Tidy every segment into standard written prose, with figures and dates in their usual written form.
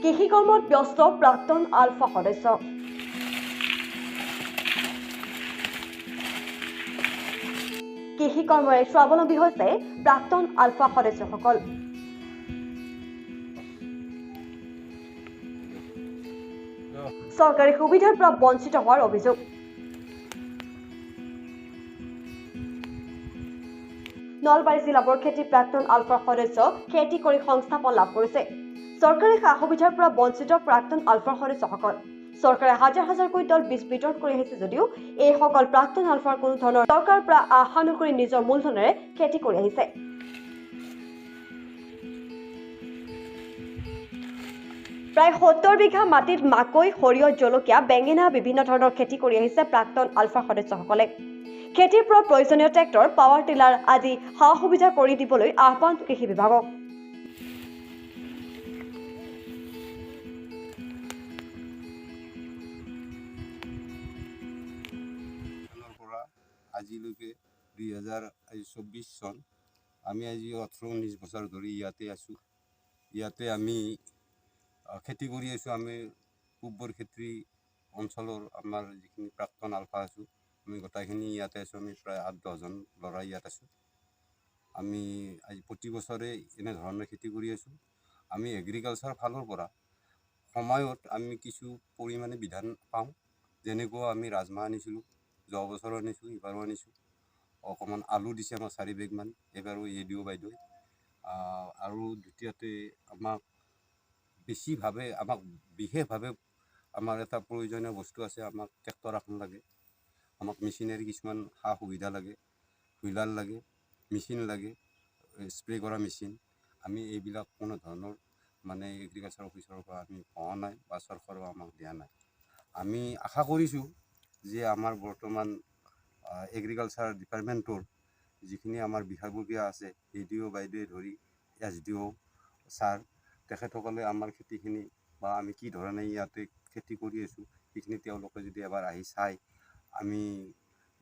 কৃষি কৰ্মত ব্যস্ত প্ৰাক্তন আলফা সদস্য। কৃষি কৰ্মৰে স্বাৱলম্বী হৈছে প্ৰাক্তন আলফা সদস্যসকল। চৰকাৰী সুবিধাৰ পৰা বঞ্চিত হোৱাৰ অভিযোগ। নলবাৰী জিলা বৰখেতি প্ৰাক্তন আলফাৰ সদস্য খেতি কৰি সংস্থাপন লাভ কৰিছে। চৰকাৰী সা সুবিধাৰ পৰা বঞ্চিত প্ৰাক্তন আলফাৰ সদস্যসকল। চৰকাৰে হাজাৰ হাজাৰ কুইণ্টল বীজ বিতৰণ কৰি আহিছে যদিও এইসকল প্ৰাক্তন আলফাৰ কোনো ধৰণৰ চৰকাৰৰ পৰা আশা নকৰি নিজৰ মূলধনেৰে খেতি কৰি আহিছে। প্ৰায় ৭০ বিঘা মাটিত মাকৈ, সৰিয়হ, জলকীয়া, বেঙেনা বিভিন্ন ধৰণৰ খেতি কৰি আহিছে প্ৰাক্তন আলফা সদস্যসকলে। খেতিৰ পৰা প্ৰয়োজনীয় ট্ৰেক্টৰ, পাৱাৰ টিলাৰ আদি সা সুবিধা কৰি দিবলৈ আহ্বান কৃষি বিভাগক। আজিলৈকে 2024 চন আমি আজি 18-19 বছৰ ধৰি ইয়াতে আছোঁ। ইয়াতে আমি খেতি কৰি আছোঁ। আমি পূব বৰক্ষেত্ৰী অঞ্চলৰ আমাৰ যিখিনি প্ৰাক্তন আলফা আছোঁ, আমি গোটেইখিনি ইয়াতে আছোঁ। আমি প্ৰায় 8-10 জন ল'ৰা ইয়াত আছোঁ। আমি আজি প্ৰতি বছৰে এনেধৰণে খেতি কৰি আছোঁ। আমি এগ্ৰিকালচাৰ ফালৰ পৰা সময়ত আমি কিছু পৰিমাণে বিধান পাওঁ। যেনেকুৱা আমি ৰাজমাহ আনিছিলোঁ, যোৱা বছৰো আনিছোঁ, এইবাৰো আনিছোঁ। অকণমান আলু দিছে আমাক 4 বেগমান, এইবাৰো দিও বাইদেউ। আৰু দ্বিতীয়তে আমাক বিশেষভাৱে আমাৰ এটা প্ৰয়োজনীয় বস্তু আছে। আমাক ট্ৰেক্টৰ এখন লাগে, আমাক মেচিনাৰী কিছুমান সা সুবিধা লাগে, হুইলাৰ লাগে, মেচিন লাগে, স্প্ৰে কৰা মেচিন। আমি এইবিলাক কোনো ধৰণৰ মানে এগ্ৰিকালচাৰ অফিচৰ পৰা আমি পোৱা নাই বা চৰকাৰেও আমাক দিয়া নাই। আমি আশা কৰিছোঁ যে আমাৰ বৰ্তমান এগ্ৰিকালচাৰ ডিপাৰ্টমেণ্টৰ যিখিনি আমাৰ বিভাগীয় আছে, ADO বাইদেৱে ধৰি SDO ছাৰ, তেখেতসকলে আমাৰ খেতিখিনি বা আমি কি ধৰণে ইয়াতে খেতি কৰি আছোঁ সেইখিনি তেওঁলোকে যদি এবাৰ আহি চাই, আমি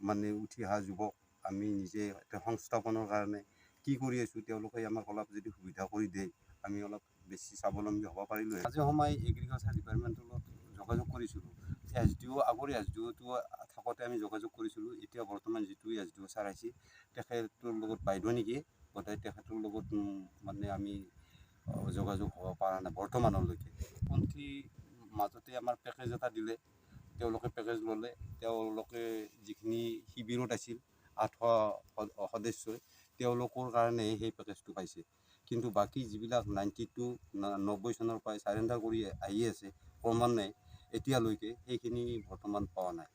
মানে উঠি অহা যুৱক আমি নিজে সংস্থাপনৰ কাৰণে কি কৰি আছোঁ, তেওঁলোকে আমাক অলপ যদি সুবিধা কৰি দিয়ে, আমি অলপ বেছি স্বাৱলম্বী হ'ব পাৰিলোঁ। মাজে সময়ে এগ্ৰিকালচাৰ ডিপাৰ্টমেণ্টৰ লগত যোগাযোগ কৰিছিলোঁ। আগৰ SDOটো থাকোঁতে আমি যোগাযোগ কৰিছিলোঁ। এতিয়া বৰ্তমান যিটো SDO ছাৰ আহিছে, তেখেতৰ লগত বাইদেউ নেকি গোটেই, তেখেতৰ লগত মানে আমি যোগাযোগ হ'ব পৰা নাই বৰ্তমানলৈকে। পন্থী মাজতে আমাৰ পেকেজ এটা দিলে, তেওঁলোকে পেকেজ ল'লে। তেওঁলোকে যিখিনি শিবিৰত আছিল 800 সদস্যই, তেওঁলোকৰ কাৰণে সেই পেকেজটো পাইছে। কিন্তু বাকী যিবিলাক 90 চনৰ পৰাই চাৰেণ্ডাৰ কৰি আহি আছে ক্ৰমান্বয়ে, এতিয়ালৈকে সেইখিনি বৰ্তমান পোৱা নাই।